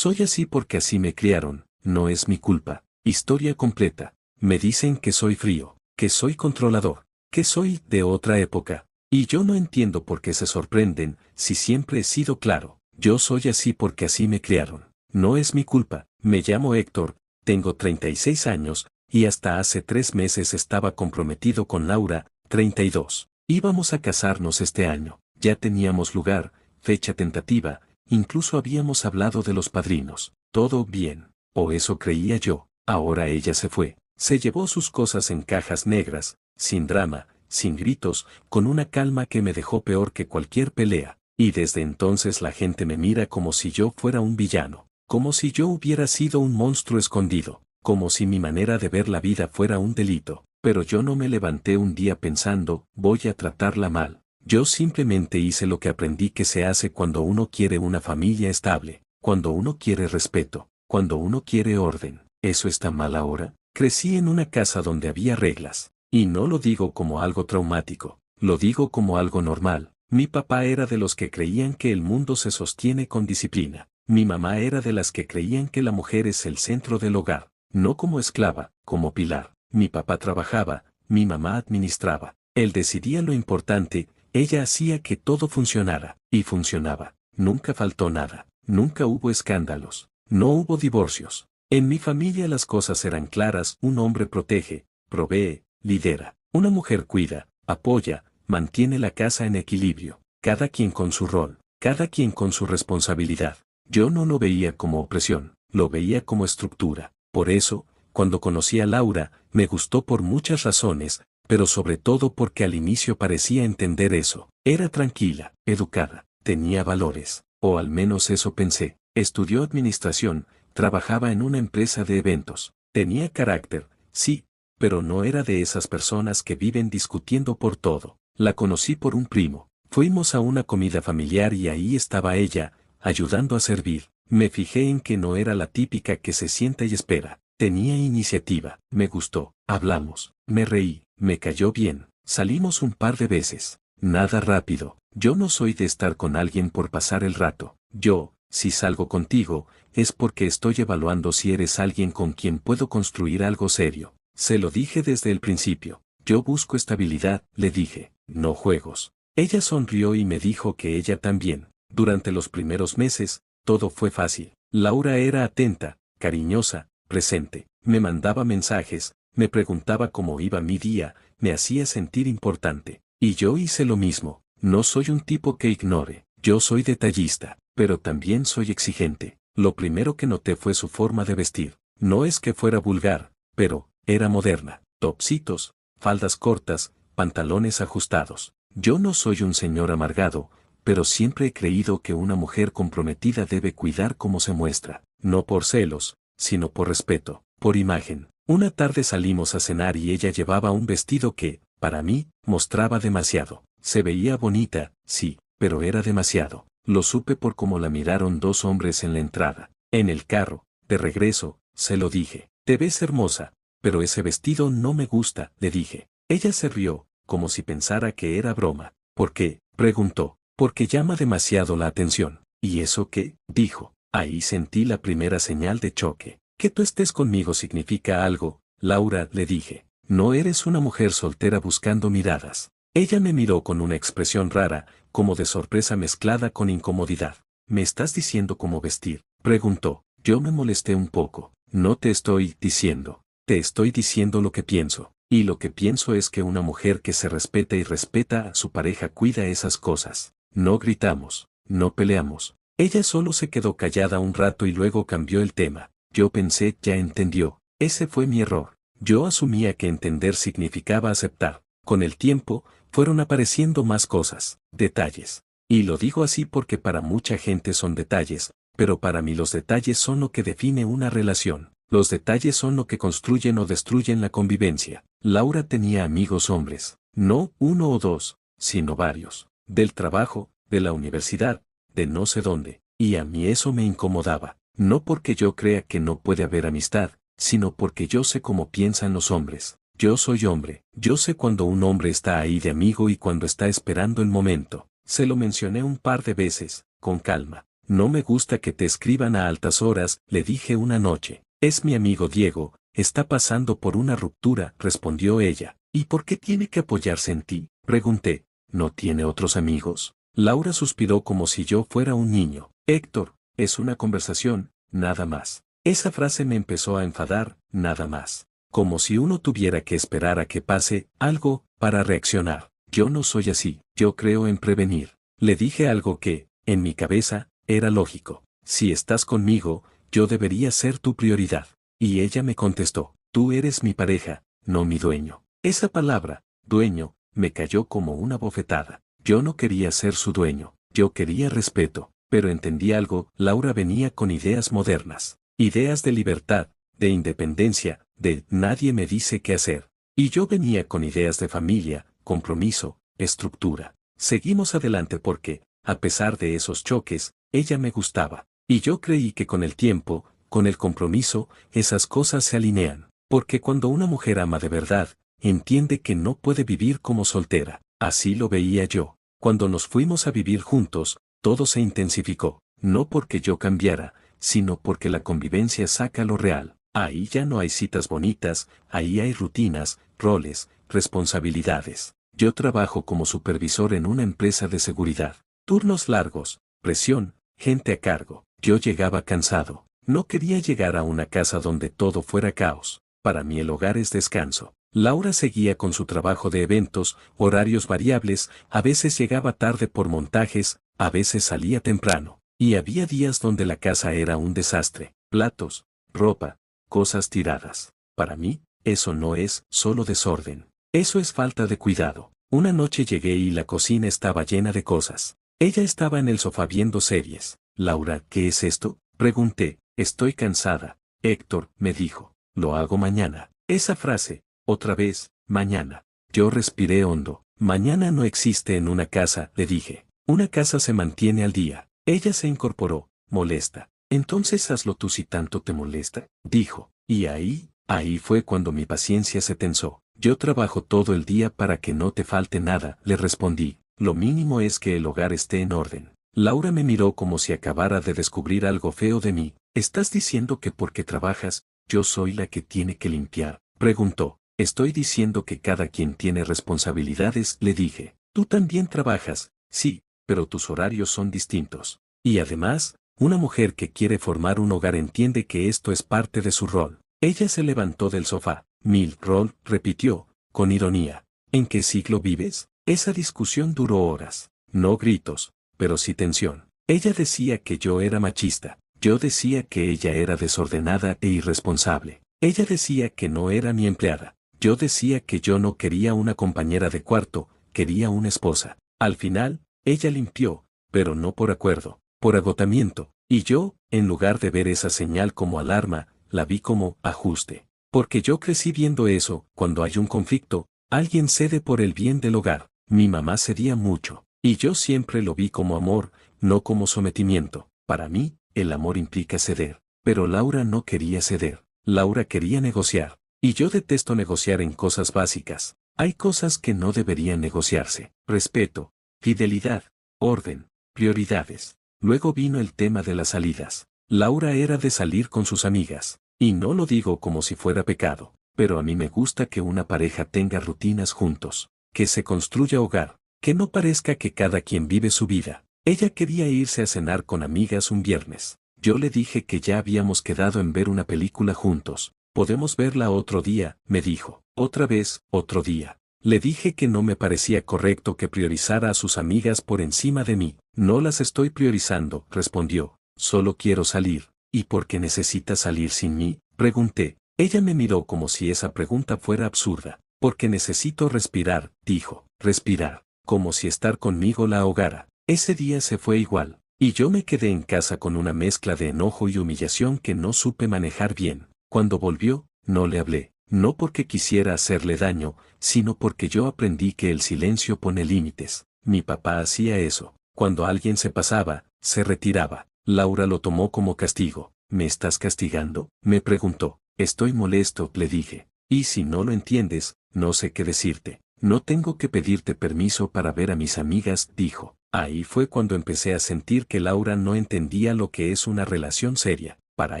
Soy así porque así me criaron, no es mi culpa. Historia completa. Me dicen que soy frío, que soy controlador, que soy de otra época. Y yo no entiendo por qué se sorprenden, si siempre he sido claro. Yo soy así porque así me criaron. No es mi culpa. Me llamo Héctor, tengo 36 años, y hasta hace 3 meses estaba comprometido con Laura, 32. Íbamos a casarnos este año. Ya teníamos lugar, fecha tentativa, incluso habíamos hablado de los padrinos. Todo bien. O eso creía yo. Ahora ella se fue. Se llevó sus cosas en cajas negras, sin drama, sin gritos, con una calma que me dejó peor que cualquier pelea. Y desde entonces la gente me mira como si yo fuera un villano, como si yo hubiera sido un monstruo escondido, como si mi manera de ver la vida fuera un delito. Pero yo no me levanté un día pensando, voy a tratarla mal. Yo simplemente hice lo que aprendí que se hace cuando uno quiere una familia estable, cuando uno quiere respeto, cuando uno quiere orden. ¿Eso está mal ahora? Crecí en una casa donde había reglas. Y no lo digo como algo traumático, lo digo como algo normal. Mi papá era de los que creían que el mundo se sostiene con disciplina. Mi mamá era de las que creían que la mujer es el centro del hogar, no como esclava, como pilar. Mi papá trabajaba, mi mamá administraba. Él decidía lo importante, ella hacía que todo funcionara. Y funcionaba. Nunca faltó nada. Nunca hubo escándalos. No hubo divorcios. En mi familia las cosas eran claras. Un hombre protege, provee, lidera. Una mujer cuida, apoya, mantiene la casa en equilibrio. Cada quien con su rol, cada quien con su responsabilidad. Yo no lo veía como opresión, lo veía como estructura. Por eso, cuando conocí a Laura, me gustó por muchas razones, pero sobre todo porque al inicio parecía entender eso. Era tranquila, educada, tenía valores, o al menos eso pensé. Estudió administración, trabajaba en una empresa de eventos. Tenía carácter, sí, pero no era de esas personas que viven discutiendo por todo. La conocí por un primo. Fuimos a una comida familiar y ahí estaba ella, ayudando a servir. Me fijé en que no era la típica que se sienta y espera. Tenía iniciativa. Me gustó. Hablamos. Me reí. Me cayó bien. Salimos un par de veces. Nada rápido. Yo no soy de estar con alguien por pasar el rato. Yo, si salgo contigo, es porque estoy evaluando si eres alguien con quien puedo construir algo serio. Se lo dije desde el principio. Yo busco estabilidad, le dije, no juegos. Ella sonrió y me dijo que ella también. Durante los primeros meses, todo fue fácil. Laura era atenta, cariñosa, presente. Me mandaba mensajes, me preguntaba cómo iba mi día, me hacía sentir importante. Y yo hice lo mismo. No soy un tipo que ignore. Yo soy detallista, pero también soy exigente. Lo primero que noté fue su forma de vestir. No es que fuera vulgar, pero era moderna. Topsitos, faldas cortas, pantalones ajustados. Yo no soy un señor amargado, pero siempre he creído que una mujer comprometida debe cuidar cómo se muestra, no por celos, sino por respeto, por imagen. Una tarde salimos a cenar y ella llevaba un vestido que, para mí, mostraba demasiado. Se veía bonita, sí, pero era demasiado. Lo supe por cómo la miraron 2 hombres en la entrada. En el carro, de regreso, se lo dije. Te ves hermosa, pero ese vestido no me gusta, le dije. Ella se rió, como si pensara que era broma. ¿Por qué?, preguntó. Porque llama demasiado la atención. ¿Y eso qué?, dijo. Ahí sentí la primera señal de choque. Que tú estés conmigo significa algo, Laura, le dije. No eres una mujer soltera buscando miradas. Ella me miró con una expresión rara, como de sorpresa mezclada con incomodidad. ¿Me estás diciendo cómo vestir?, preguntó. Yo me molesté un poco. No te estoy diciendo. Te estoy diciendo lo que pienso. Y lo que pienso es que una mujer que se respeta y respeta a su pareja cuida esas cosas. No gritamos, no peleamos. Ella solo se quedó callada un rato y luego cambió el tema. Yo pensé, ya entendió. Ese fue mi error. Yo asumía que entender significaba aceptar. Con el tiempo, fueron apareciendo más cosas, detalles. Y lo digo así porque para mucha gente son detalles, pero para mí los detalles son lo que define una relación. Los detalles son lo que construyen o destruyen la convivencia. Laura tenía amigos hombres, no 1 o 2, sino varios. Del trabajo, de la universidad, de no sé dónde. Y a mí eso me incomodaba. No porque yo crea que no puede haber amistad, sino porque yo sé cómo piensan los hombres. Yo soy hombre. Yo sé cuando un hombre está ahí de amigo y cuando está esperando el momento. Se lo mencioné un par de veces, con calma. No me gusta que te escriban a altas horas, le dije una noche. Es mi amigo Diego, está pasando por una ruptura, respondió ella. ¿Y por qué tiene que apoyarse en ti? Pregunté. ¿No tiene otros amigos? Laura suspiró como si yo fuera un niño. Héctor, es una conversación, nada más. Esa frase me empezó a enfadar, nada más. Como si uno tuviera que esperar a que pase algo para reaccionar. Yo no soy así, yo creo en prevenir. Le dije algo que, en mi cabeza, era lógico. Si estás conmigo, yo debería ser tu prioridad. Y ella me contestó, tú eres mi pareja, no mi dueño. Esa palabra, dueño, me cayó como una bofetada. Yo no quería ser su dueño, yo quería respeto. Pero entendí algo, Laura venía con ideas modernas. Ideas de libertad, de independencia, de nadie me dice qué hacer. Y yo venía con ideas de familia, compromiso, estructura. Seguimos adelante porque, a pesar de esos choques, ella me gustaba. Y yo creí que con el tiempo, con el compromiso, esas cosas se alinean. Porque cuando una mujer ama de verdad, entiende que no puede vivir como soltera. Así lo veía yo. Cuando nos fuimos a vivir juntos, todo se intensificó. No porque yo cambiara, sino porque la convivencia saca lo real. Ahí ya no hay citas bonitas, ahí hay rutinas, roles, responsabilidades. Yo trabajo como supervisor en una empresa de seguridad. Turnos largos, presión, gente a cargo. Yo llegaba cansado. No quería llegar a una casa donde todo fuera caos. Para mí el hogar es descanso. Laura seguía con su trabajo de eventos, horarios variables, a veces llegaba tarde por montajes, a veces salía temprano. Y había días donde la casa era un desastre. Platos, ropa, cosas tiradas. Para mí, eso no es solo desorden. Eso es falta de cuidado. Una noche llegué y la cocina estaba llena de cosas. Ella estaba en el sofá viendo series. Laura, ¿qué es esto? Pregunté. Estoy cansada. Héctor, me dijo. Lo hago mañana. Esa frase, otra vez, mañana. Yo respiré hondo. Mañana no existe en una casa, le dije. Una casa se mantiene al día. Ella se incorporó, molesta. Entonces hazlo tú si tanto te molesta, dijo. Y ahí fue cuando mi paciencia se tensó. Yo trabajo todo el día para que no te falte nada, le respondí. Lo mínimo es que el hogar esté en orden. Laura me miró como si acabara de descubrir algo feo de mí. ¿Estás diciendo que porque trabajas, yo soy la que tiene que limpiar? Preguntó. Estoy diciendo que cada quien tiene responsabilidades, le dije. Tú también trabajas, sí, pero tus horarios son distintos. Y además, una mujer que quiere formar un hogar entiende que esto es parte de su rol. Ella se levantó del sofá. Mi rol, repitió, con ironía. ¿En qué siglo vives? Esa discusión duró horas. No gritos, pero sí tensión. Ella decía que yo era machista. Yo decía que ella era desordenada e irresponsable. Ella decía que no era mi empleada. Yo decía que yo no quería una compañera de cuarto, quería una esposa. Al final, ella limpió, pero no por acuerdo, por agotamiento. Y yo, en lugar de ver esa señal como alarma, la vi como ajuste. Porque yo crecí viendo eso, cuando hay un conflicto, alguien cede por el bien del hogar. Mi mamá cedía mucho. Y yo siempre lo vi como amor, no como sometimiento. Para mí, el amor implica ceder. Pero Laura no quería ceder. Laura quería negociar. Y yo detesto negociar en cosas básicas. Hay cosas que no deberían negociarse. Respeto, fidelidad, orden, prioridades. Luego vino el tema de las salidas. Laura era de salir con sus amigas. Y no lo digo como si fuera pecado. Pero a mí me gusta que una pareja tenga rutinas juntos. Que se construya hogar. Que no parezca que cada quien vive su vida. Ella quería irse a cenar con amigas un viernes. Yo le dije que ya habíamos quedado en ver una película juntos. Podemos verla otro día, me dijo. Otra vez, otro día. Le dije que no me parecía correcto que priorizara a sus amigas por encima de mí. No las estoy priorizando, respondió. Solo quiero salir. ¿Y por qué necesitas salir sin mí? Pregunté. Ella me miró como si esa pregunta fuera absurda. Porque necesito respirar, dijo. Respirar. Como si estar conmigo la ahogara. Ese día se fue igual. Y yo me quedé en casa con una mezcla de enojo y humillación que no supe manejar bien. Cuando volvió, no le hablé. No porque quisiera hacerle daño, sino porque yo aprendí que el silencio pone límites. Mi papá hacía eso. Cuando alguien se pasaba, se retiraba. Laura lo tomó como castigo. ¿Me estás castigando?, me preguntó. Estoy molesto, le dije. Y si no lo entiendes, no sé qué decirte. No tengo que pedirte permiso para ver a mis amigas, dijo. Ahí fue cuando empecé a sentir que Laura no entendía lo que es una relación seria. Para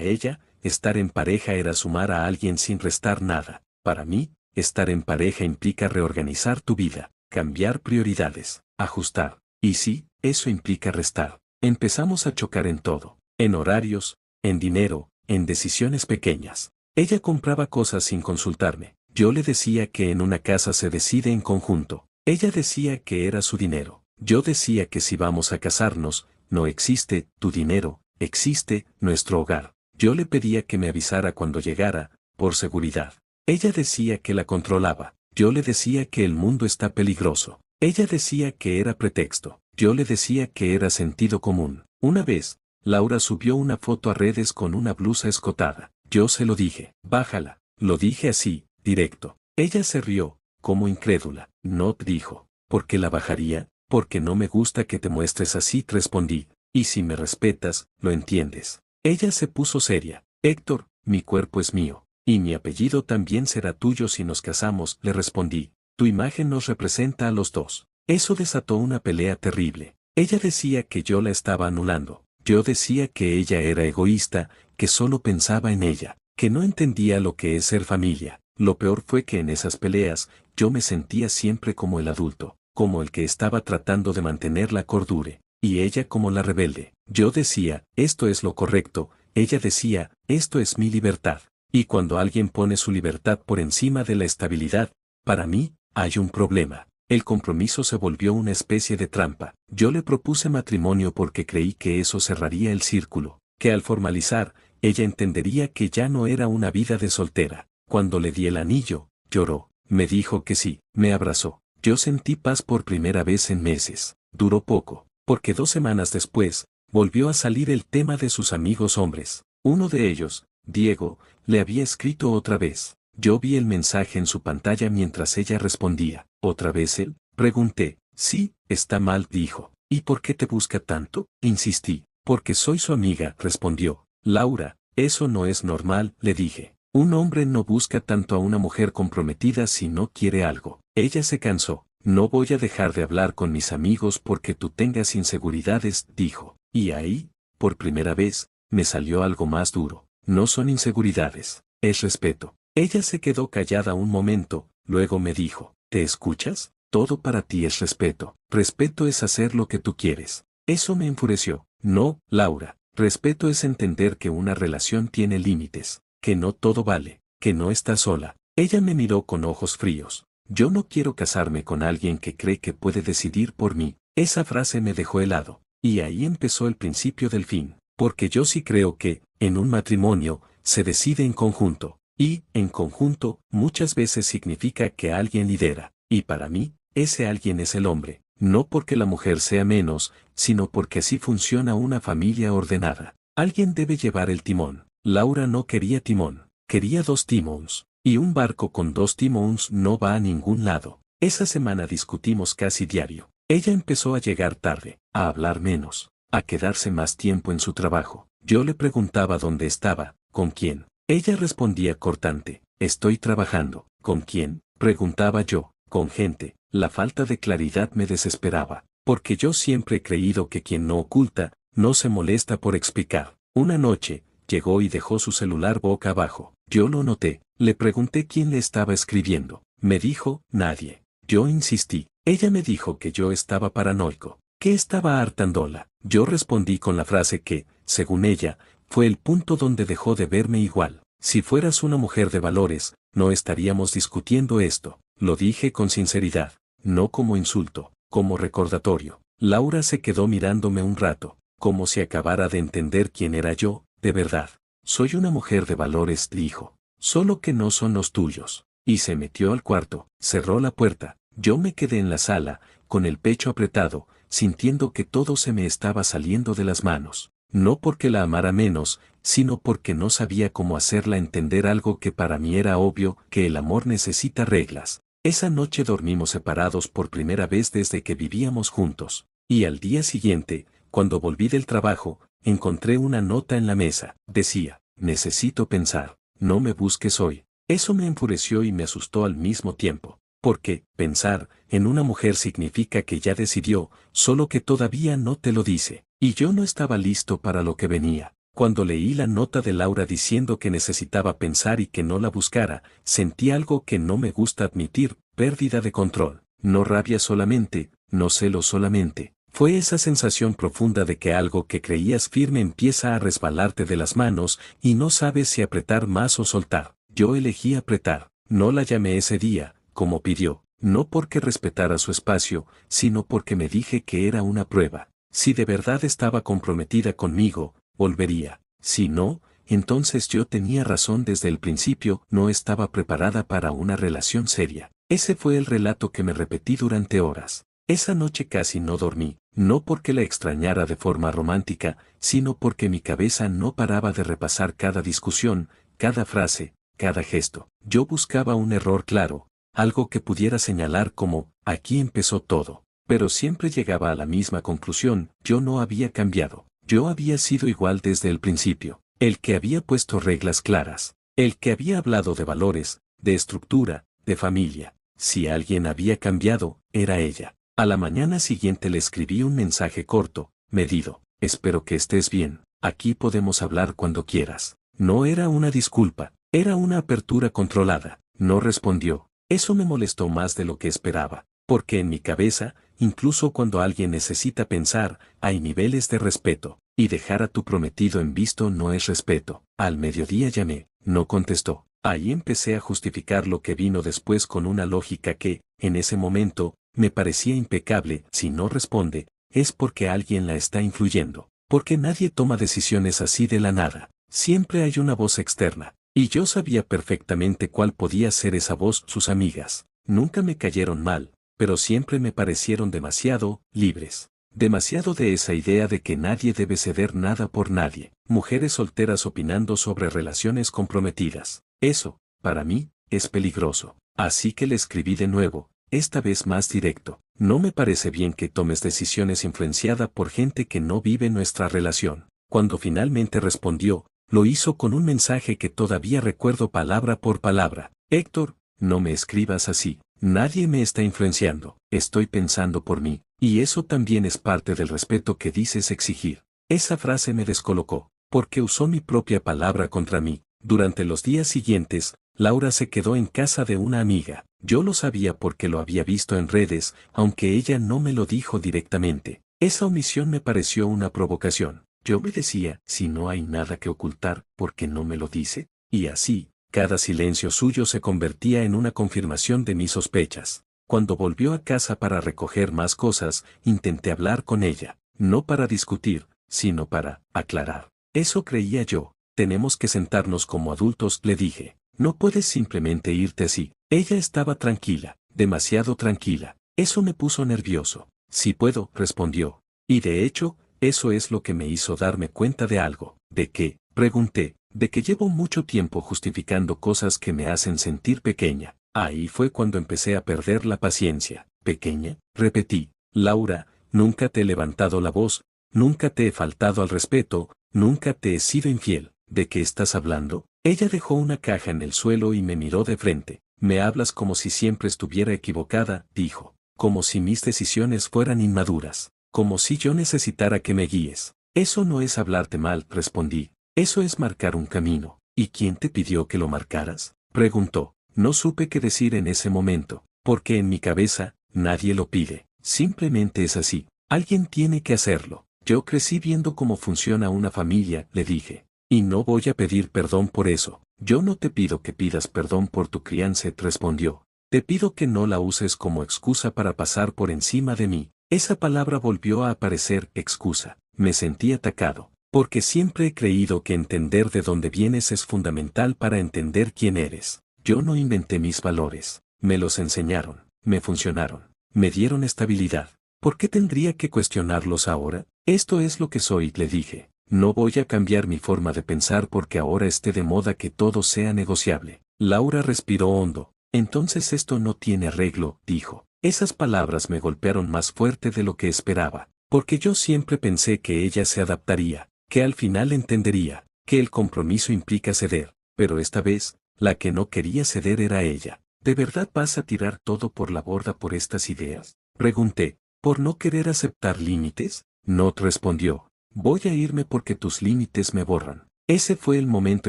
ella, estar en pareja era sumar a alguien sin restar nada. Para mí, estar en pareja implica reorganizar tu vida, cambiar prioridades, ajustar. Y sí, eso implica restar. Empezamos a chocar en todo, en horarios, en dinero, en decisiones pequeñas. Ella compraba cosas sin consultarme. Yo le decía que en una casa se decide en conjunto. Ella decía que era su dinero. Yo decía que si vamos a casarnos, no existe tu dinero, existe nuestro hogar. Yo le pedía que me avisara cuando llegara, por seguridad. Ella decía que la controlaba. Yo le decía que el mundo está peligroso. Ella decía que era pretexto. Yo le decía que era sentido común. Una vez, Laura subió una foto a redes con una blusa escotada. Yo se lo dije. Bájala. Lo dije así, directo. Ella se rió, como incrédula. No, dijo. ¿Por qué la bajaría? Porque no me gusta que te muestres así, respondí. Y si me respetas, lo entiendes. Ella se puso seria. Héctor, mi cuerpo es mío. Y mi apellido también será tuyo si nos casamos, le respondí. Tu imagen nos representa a los dos. Eso desató una pelea terrible. Ella decía que yo la estaba anulando. Yo decía que ella era egoísta, que solo pensaba en ella, que no entendía lo que es ser familia. Lo peor fue que en esas peleas, yo me sentía siempre como el adulto, como el que estaba tratando de mantener la cordura, y ella como la rebelde. Yo decía, esto es lo correcto, ella decía, esto es mi libertad. Y cuando alguien pone su libertad por encima de la estabilidad, para mí, hay un problema. El compromiso se volvió una especie de trampa. Yo le propuse matrimonio porque creí que eso cerraría el círculo, que al formalizar, ella entendería que ya no era una vida de soltera. Cuando le di el anillo, lloró, me dijo que sí, me abrazó. Yo sentí paz por primera vez en meses. Duró poco, porque 2 semanas después, volvió a salir el tema de sus amigos hombres. Uno de ellos, Diego, le había escrito otra vez. Yo vi el mensaje en su pantalla mientras ella respondía. ¿Otra vez él? Pregunté. Sí, está mal, dijo. ¿Y por qué te busca tanto? Insistí. Porque soy su amiga, respondió. Laura, eso no es normal, le dije. Un hombre no busca tanto a una mujer comprometida si no quiere algo. Ella se cansó. No voy a dejar de hablar con mis amigos porque tú tengas inseguridades, dijo. Y ahí, por primera vez, me salió algo más duro. No son inseguridades, es respeto. Ella se quedó callada un momento, luego me dijo, ¿te escuchas? Todo para ti es respeto. Respeto es hacer lo que tú quieres. Eso me enfureció. No, Laura, respeto es entender que una relación tiene límites, que no todo vale, que no estás sola. Ella me miró con ojos fríos. Yo no quiero casarme con alguien que cree que puede decidir por mí. Esa frase me dejó helado. Y ahí empezó el principio del fin. Porque yo sí creo que, en un matrimonio, se decide en conjunto. Y, en conjunto, muchas veces significa que alguien lidera. Y para mí, ese alguien es el hombre. No porque la mujer sea menos, sino porque así funciona una familia ordenada. Alguien debe llevar el timón. Laura no quería timón. Quería 2 timons. Y un barco con 2 timons no va a ningún lado. Esa semana discutimos casi diario. Ella empezó a llegar tarde, a hablar menos, a quedarse más tiempo en su trabajo. Yo le preguntaba dónde estaba, con quién. Ella respondía cortante, estoy trabajando. ¿Con quién? Preguntaba yo. Con gente. La falta de claridad me desesperaba, porque yo siempre he creído que quien no oculta, no se molesta por explicar. Una noche, llegó y dejó su celular boca abajo. Yo lo noté. Le pregunté quién le estaba escribiendo. Me dijo, nadie. Yo insistí. Ella me dijo que yo estaba paranoico, que estaba hartándola. Yo respondí con la frase que, según ella, fue el punto donde dejó de verme igual. Si fueras una mujer de valores, no estaríamos discutiendo esto. Lo dije con sinceridad, no como insulto, como recordatorio. Laura se quedó mirándome un rato, como si acabara de entender quién era yo, de verdad. Soy una mujer de valores, dijo. Solo que no son los tuyos. Y se metió al cuarto, cerró la puerta. Yo me quedé en la sala, con el pecho apretado, sintiendo que todo se me estaba saliendo de las manos. No porque la amara menos, sino porque no sabía cómo hacerla entender algo que para mí era obvio, que el amor necesita reglas. Esa noche dormimos separados por primera vez desde que vivíamos juntos. Y al día siguiente, cuando volví del trabajo, encontré una nota en la mesa. Decía, necesito pensar, no me busques hoy. Eso me enfureció y me asustó al mismo tiempo. Porque, pensar en una mujer significa que ya decidió, solo que todavía no te lo dice. Y yo no estaba listo para lo que venía. Cuando leí la nota de Laura diciendo que necesitaba pensar y que no la buscara, sentí algo que no me gusta admitir, pérdida de control. No rabia solamente, no celo solamente. Fue esa sensación profunda de que algo que creías firme empieza a resbalarte de las manos y no sabes si apretar más o soltar. Yo elegí apretar. No la llamé ese día, como pidió, no porque respetara su espacio, sino porque me dije que era una prueba. Si de verdad estaba comprometida conmigo, volvería. Si no, entonces yo tenía razón desde el principio, no estaba preparada para una relación seria. Ese fue el relato que me repetí durante horas. Esa noche casi no dormí, no porque la extrañara de forma romántica, sino porque mi cabeza no paraba de repasar cada discusión, cada frase, cada gesto. Yo buscaba un error claro, algo que pudiera señalar como, aquí empezó todo. Pero siempre llegaba a la misma conclusión, yo no había cambiado. Yo había sido igual desde el principio, el que había puesto reglas claras, el que había hablado de valores, de estructura, de familia. Si alguien había cambiado, era ella. A la mañana siguiente le escribí un mensaje corto, medido. Espero que estés bien, aquí podemos hablar cuando quieras. No era una disculpa, era una apertura controlada. No respondió. Eso me molestó más de lo que esperaba, porque en mi cabeza, incluso cuando alguien necesita pensar, hay niveles de respeto, y dejar a tu prometido en visto no es respeto. Al mediodía llamé, no contestó. Ahí empecé a justificar lo que vino después con una lógica que, en ese momento, me parecía impecable. Si no responde, es porque alguien la está influyendo, porque nadie toma decisiones así de la nada. Siempre hay una voz externa, y yo sabía perfectamente cuál podía ser esa voz. Sus amigas nunca me cayeron mal, pero siempre me parecieron demasiado libres. Demasiado de esa idea de que nadie debe ceder nada por nadie. Mujeres solteras opinando sobre relaciones comprometidas. Eso, para mí, es peligroso. Así que le escribí de nuevo, esta vez más directo. No me parece bien que tomes decisiones influenciada por gente que no vive nuestra relación. Cuando finalmente respondió, lo hizo con un mensaje que todavía recuerdo palabra por palabra. Héctor, no me escribas así. Nadie me está influenciando. Estoy pensando por mí. Y eso también es parte del respeto que dices exigir. Esa frase me descolocó, porque usó mi propia palabra contra mí. Durante los días siguientes, Laura se quedó en casa de una amiga. Yo lo sabía porque lo había visto en redes, aunque ella no me lo dijo directamente. Esa omisión me pareció una provocación. Yo me decía, si no hay nada que ocultar, ¿por qué no me lo dice? Y así, cada silencio suyo se convertía en una confirmación de mis sospechas. Cuando volvió a casa para recoger más cosas, intenté hablar con ella, no para discutir, sino para aclarar. Eso creía yo. Tenemos que sentarnos como adultos, le dije. No puedes simplemente irte así. Ella estaba tranquila, demasiado tranquila. Eso me puso nervioso. Sí puedo, respondió. Y de hecho, eso es lo que me hizo darme cuenta de algo. ¿De qué? Pregunté. De que llevo mucho tiempo justificando cosas que me hacen sentir pequeña. Ahí fue cuando empecé a perder la paciencia. ¿Pequeña? Repetí. Laura, nunca te he levantado la voz, nunca te he faltado al respeto, nunca te he sido infiel. ¿De qué estás hablando? Ella dejó una caja en el suelo y me miró de frente. Me hablas como si siempre estuviera equivocada, dijo. Como si mis decisiones fueran inmaduras. Como si yo necesitara que me guíes. Eso no es hablarte mal, respondí. Eso es marcar un camino. ¿Y quién te pidió que lo marcaras? Preguntó. No supe qué decir en ese momento, porque en mi cabeza, nadie lo pide. Simplemente es así. Alguien tiene que hacerlo. Yo crecí viendo cómo funciona una familia, le dije. Y no voy a pedir perdón por eso. Yo no te pido que pidas perdón por tu crianza, respondió. Te pido que no la uses como excusa para pasar por encima de mí. Esa palabra volvió a aparecer, excusa. Me sentí atacado, porque siempre he creído que entender de dónde vienes es fundamental para entender quién eres. Yo no inventé mis valores. Me los enseñaron, me funcionaron, me dieron estabilidad. ¿Por qué tendría que cuestionarlos ahora? Esto es lo que soy, le dije. No voy a cambiar mi forma de pensar porque ahora esté de moda que todo sea negociable. Laura respiró hondo. Entonces esto no tiene arreglo, dijo. Esas palabras me golpearon más fuerte de lo que esperaba, porque yo siempre pensé que ella se adaptaría, que al final entendería, que el compromiso implica ceder, pero esta vez, la que no quería ceder era ella. ¿De verdad vas a tirar todo por la borda por estas ideas? Pregunté. ¿Por no querer aceptar límites? No respondió. Voy a irme porque tus límites me borran. Ese fue el momento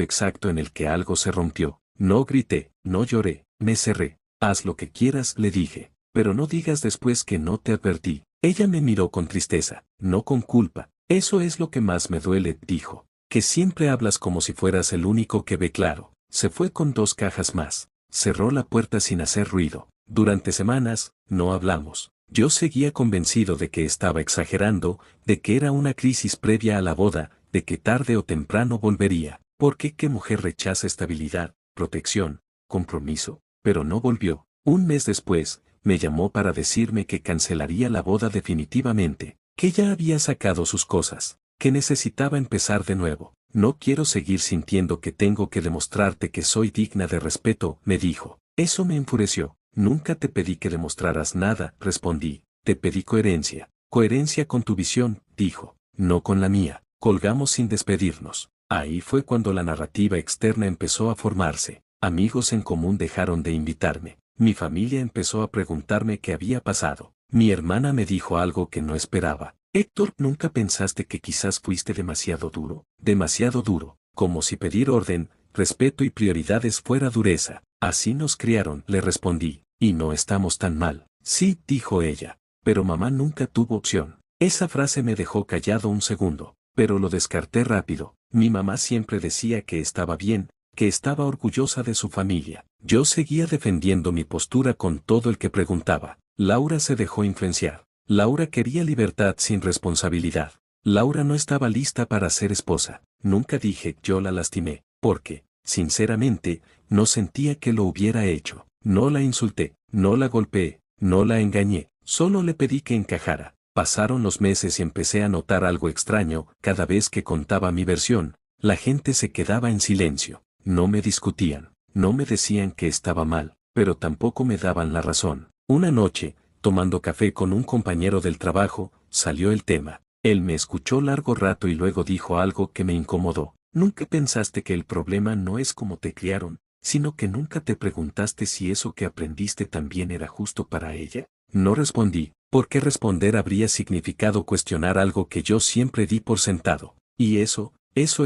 exacto en el que algo se rompió. No grité, no lloré, me cerré. Haz lo que quieras, le dije. Pero no digas después que no te advertí. Ella me miró con tristeza, no con culpa. Eso es lo que más me duele, dijo. Que siempre hablas como si fueras el único que ve claro. Se fue con 2 cajas más. Cerró la puerta sin hacer ruido. Durante semanas, no hablamos. Yo seguía convencido de que estaba exagerando, de que era una crisis previa a la boda, de que tarde o temprano volvería. ¿Por qué qué mujer rechaza estabilidad, protección, compromiso? Pero no volvió. Un mes después, me llamó para decirme que cancelaría la boda definitivamente, que ya había sacado sus cosas, que necesitaba empezar de nuevo. No quiero seguir sintiendo que tengo que demostrarte que soy digna de respeto, me dijo. Eso me enfureció. Nunca te pedí que demostraras nada, respondí. Te pedí coherencia. Coherencia con tu visión, dijo. No con la mía. Colgamos sin despedirnos. Ahí fue cuando la narrativa externa empezó a formarse. Amigos en común dejaron de invitarme. Mi familia empezó a preguntarme qué había pasado. Mi hermana me dijo algo que no esperaba. Héctor, ¿nunca pensaste que quizás fuiste demasiado duro? Demasiado duro, como si pedir orden, respeto y prioridades fuera dureza. Así nos criaron, le respondí, y no estamos tan mal. Sí, dijo ella, pero mamá nunca tuvo opción. Esa frase me dejó callado un segundo, pero lo descarté rápido. Mi mamá siempre decía que estaba bien, que estaba orgullosa de su familia. Yo seguía defendiendo mi postura con todo el que preguntaba. Laura se dejó influenciar. Laura quería libertad sin responsabilidad. Laura no estaba lista para ser esposa. Nunca dije yo la lastimé, porque, sinceramente, no sentía que lo hubiera hecho. No la insulté, no la golpeé, no la engañé, solo le pedí que encajara. Pasaron los meses y empecé a notar algo extraño. Cada vez que contaba mi versión, la gente se quedaba en silencio. No me discutían, no me decían que estaba mal, pero tampoco me daban la razón. Una noche, tomando café con un compañero del trabajo, salió el tema. Él me escuchó largo rato y luego dijo algo que me incomodó. ¿Nunca pensaste que el problema no es cómo te criaron, sino que nunca te preguntaste si eso que aprendiste también era justo para ella? No respondí, porque responder habría significado cuestionar algo que yo siempre di por sentado. Y eso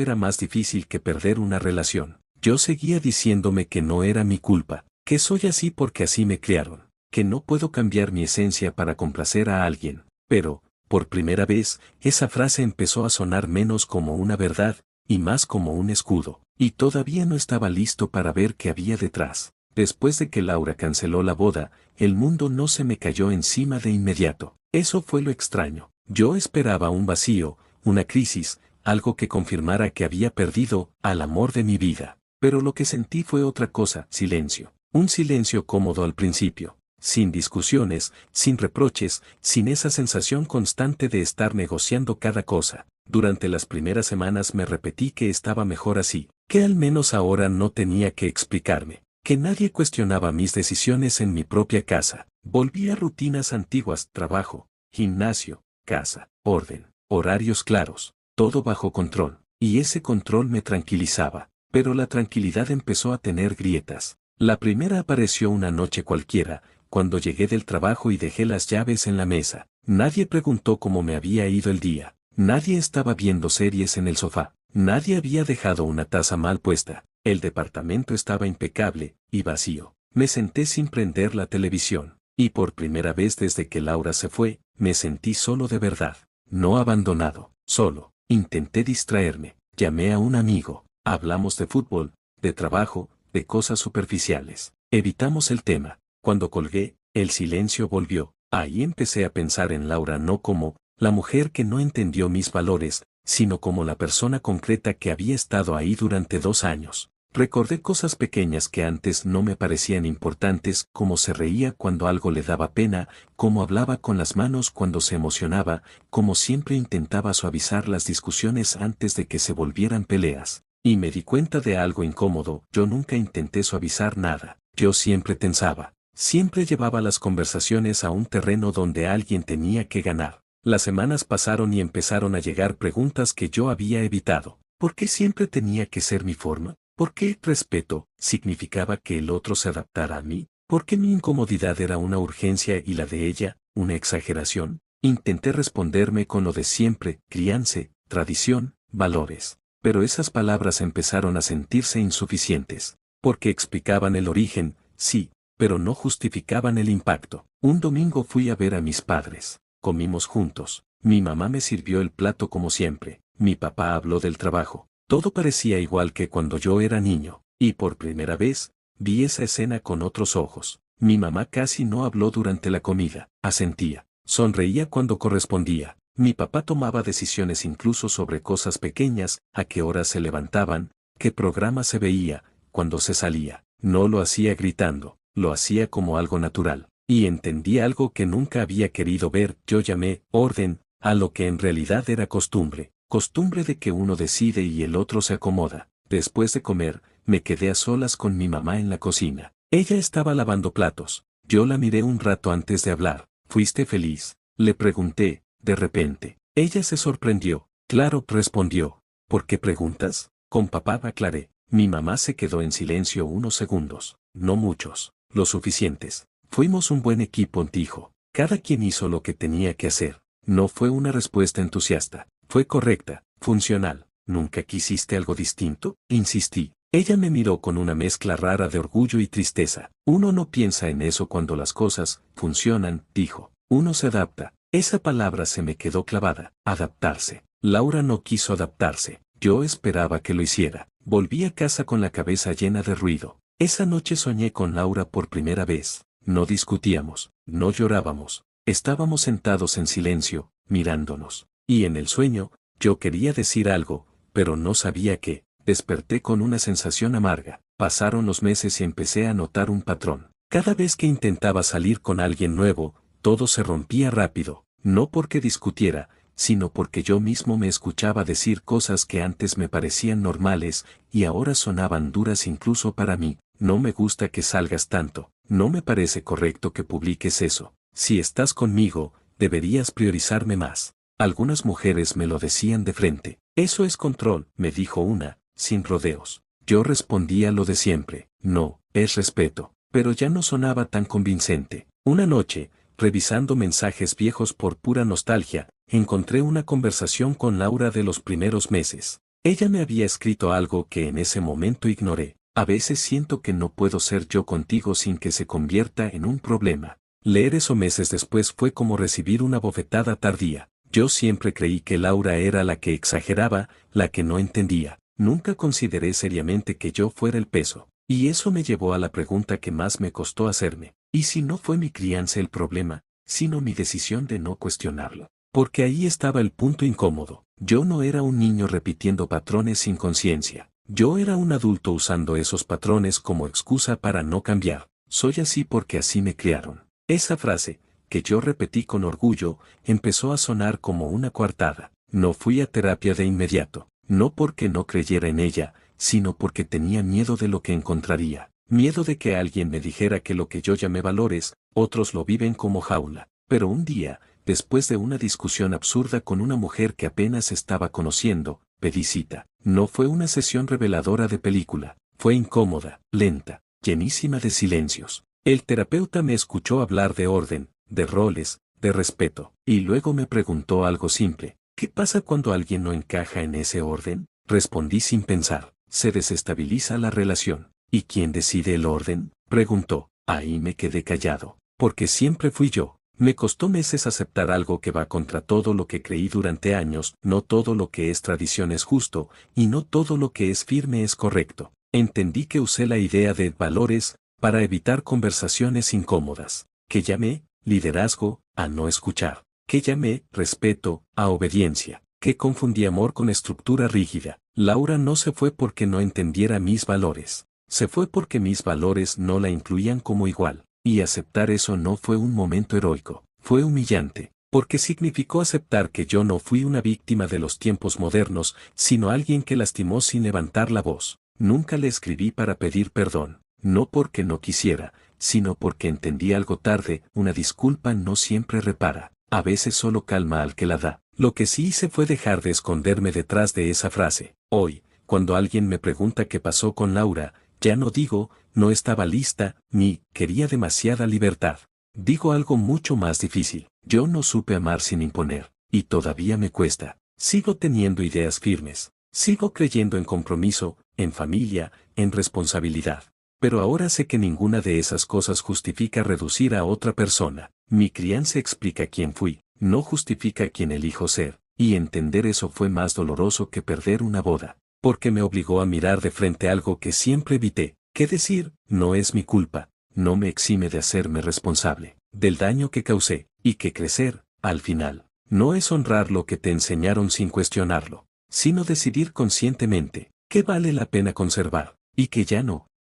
era más difícil que perder una relación. Yo seguía diciéndome que no era mi culpa, que soy así porque así me criaron, que no puedo cambiar mi esencia para complacer a alguien. Pero, por primera vez, esa frase empezó a sonar menos como una verdad, y más como un escudo, y todavía no estaba listo para ver qué había detrás. Después de que Laura canceló la boda, el mundo no se me cayó encima de inmediato. Eso fue lo extraño. Yo esperaba un vacío, una crisis, algo que confirmara que había perdido al amor de mi vida. Pero lo que sentí fue otra cosa, silencio. Un silencio cómodo al principio, sin discusiones, sin reproches, sin esa sensación constante de estar negociando cada cosa. Durante las primeras semanas me repetí que estaba mejor así, que al menos ahora no tenía que explicarme, que nadie cuestionaba mis decisiones en mi propia casa. Volví a rutinas antiguas, trabajo, gimnasio, casa, orden, horarios claros, todo bajo control, y ese control me tranquilizaba. Pero la tranquilidad empezó a tener grietas. La primera apareció una noche cualquiera, cuando llegué del trabajo y dejé las llaves en la mesa. Nadie preguntó cómo me había ido el día. Nadie estaba viendo series en el sofá. Nadie había dejado una taza mal puesta. El departamento estaba impecable y vacío. Me senté sin prender la televisión. Y por primera vez desde que Laura se fue, me sentí solo de verdad. No abandonado, solo. Intenté distraerme. Llamé a un amigo. Hablamos de fútbol, de trabajo, de cosas superficiales. Evitamos el tema. Cuando colgué, el silencio volvió. Ahí empecé a pensar en Laura no como la mujer que no entendió mis valores, sino como la persona concreta que había estado ahí durante 2 años. Recordé cosas pequeñas que antes no me parecían importantes, como se reía cuando algo le daba pena, cómo hablaba con las manos cuando se emocionaba, como siempre intentaba suavizar las discusiones antes de que se volvieran peleas. Y me di cuenta de algo incómodo. Yo nunca intenté suavizar nada. Yo siempre tensaba. Siempre llevaba las conversaciones a un terreno donde alguien tenía que ganar. Las semanas pasaron y empezaron a llegar preguntas que yo había evitado. ¿Por qué siempre tenía que ser mi forma? ¿Por qué respeto significaba que el otro se adaptara a mí? ¿Por qué mi incomodidad era una urgencia y la de ella, una exageración? Intenté responderme con lo de siempre, crianza, tradición, valores. Pero esas palabras empezaron a sentirse insuficientes, porque explicaban el origen, sí, pero no justificaban el impacto. Un domingo fui a ver a mis padres. Comimos juntos. Mi mamá me sirvió el plato como siempre. Mi papá habló del trabajo. Todo parecía igual que cuando yo era niño. Y por primera vez, vi esa escena con otros ojos. Mi mamá casi no habló durante la comida. Asentía. Sonreía cuando correspondía. Mi papá tomaba decisiones incluso sobre cosas pequeñas, a qué horas se levantaban, qué programa se veía, cuando se salía. No lo hacía gritando, lo hacía como algo natural. Y entendí algo que nunca había querido ver. Yo llamé orden a lo que en realidad era costumbre. Costumbre de que uno decide y el otro se acomoda. Después de comer, me quedé a solas con mi mamá en la cocina. Ella estaba lavando platos. Yo la miré un rato antes de hablar. ¿Fuiste feliz?, le pregunté, de repente. Ella se sorprendió. Claro, respondió. ¿Por qué preguntas? Con papá, aclaré. Mi mamá se quedó en silencio unos segundos. No muchos, lo suficientes. Fuimos un buen equipo, dijo. Cada quien hizo lo que tenía que hacer. No fue una respuesta entusiasta. Fue correcta, funcional. ¿Nunca quisiste algo distinto?, insistí. Ella me miró con una mezcla rara de orgullo y tristeza. Uno no piensa en eso cuando las cosas funcionan, dijo. Uno se adapta. Esa palabra se me quedó clavada. Adaptarse. Laura no quiso adaptarse. Yo esperaba que lo hiciera. Volví a casa con la cabeza llena de ruido. Esa noche soñé con Laura por primera vez. No discutíamos, no llorábamos. Estábamos sentados en silencio, mirándonos. Y en el sueño, yo quería decir algo, pero no sabía qué. Desperté con una sensación amarga. Pasaron los meses y empecé a notar un patrón. Cada vez que intentaba salir con alguien nuevo, todo se rompía rápido, no porque discutiera, sino porque yo mismo me escuchaba decir cosas que antes me parecían normales, y ahora sonaban duras incluso para mí. No me gusta que salgas tanto, no me parece correcto que publiques eso. Si estás conmigo, deberías priorizarme más. Algunas mujeres me lo decían de frente. Eso es control, me dijo una, sin rodeos. Yo respondía lo de siempre, no, es respeto, pero ya no sonaba tan convincente. Una noche, revisando mensajes viejos por pura nostalgia, encontré una conversación con Laura de los primeros meses. Ella me había escrito algo que en ese momento ignoré. A veces siento que no puedo ser yo contigo sin que se convierta en un problema. Leer eso meses después fue como recibir una bofetada tardía. Yo siempre creí que Laura era la que exageraba, la que no entendía. Nunca consideré seriamente que yo fuera el peso. Y eso me llevó a la pregunta que más me costó hacerme. ¿Y si no fue mi crianza el problema, sino mi decisión de no cuestionarlo? Porque ahí estaba el punto incómodo. Yo no era un niño repitiendo patrones sin conciencia. Yo era un adulto usando esos patrones como excusa para no cambiar. Soy así porque así me criaron. Esa frase, que yo repetí con orgullo, empezó a sonar como una coartada. No fui a terapia de inmediato, no porque no creyera en ella, sino porque tenía miedo de lo que encontraría. Miedo de que alguien me dijera que lo que yo llamé valores, otros lo viven como jaula. Pero un día, después de una discusión absurda con una mujer que apenas estaba conociendo, pedí cita. No fue una sesión reveladora de película, fue incómoda, lenta, llenísima de silencios. El terapeuta me escuchó hablar de orden, de roles, de respeto, y luego me preguntó algo simple. ¿Qué pasa cuando alguien no encaja en ese orden? Respondí sin pensar. Se desestabiliza la relación. ¿Y quién decide el orden?, preguntó. Ahí me quedé callado, porque siempre fui yo. Me costó meses aceptar algo que va contra todo lo que creí durante años. No todo lo que es tradición es justo, y no todo lo que es firme es correcto. Entendí que usé la idea de valores para evitar conversaciones incómodas. Que llamé liderazgo a no escuchar. Que llamé respeto a obediencia. Que confundí amor con estructura rígida. Laura no se fue porque no entendiera mis valores. Se fue porque mis valores no la incluían como igual. Y aceptar eso no fue un momento heroico. Fue humillante. Porque significó aceptar que yo no fui una víctima de los tiempos modernos, sino alguien que lastimó sin levantar la voz. Nunca le escribí para pedir perdón. No porque no quisiera, sino porque entendí algo tarde. Una disculpa no siempre repara. A veces solo calma al que la da. Lo que sí hice fue dejar de esconderme detrás de esa frase. Hoy, cuando alguien me pregunta qué pasó con Laura, Ya no digo, no estaba lista, ni quería demasiada libertad. Digo algo mucho más difícil. Yo no supe amar sin imponer, y todavía me cuesta. Sigo teniendo ideas firmes. Sigo creyendo en compromiso, en familia, en responsabilidad. Pero ahora sé que ninguna de esas cosas justifica reducir a otra persona. Mi crianza explica quién fui, no justifica quién elijo ser, y entender eso fue más doloroso que perder una boda, porque me obligó a mirar de frente algo que siempre evité. ¿Qué decir? No es mi culpa, no me exime de hacerme responsable del daño que causé, y que crecer, al final, no es honrar lo que te enseñaron sin cuestionarlo, sino decidir conscientemente qué vale la pena conservar, y que ya no.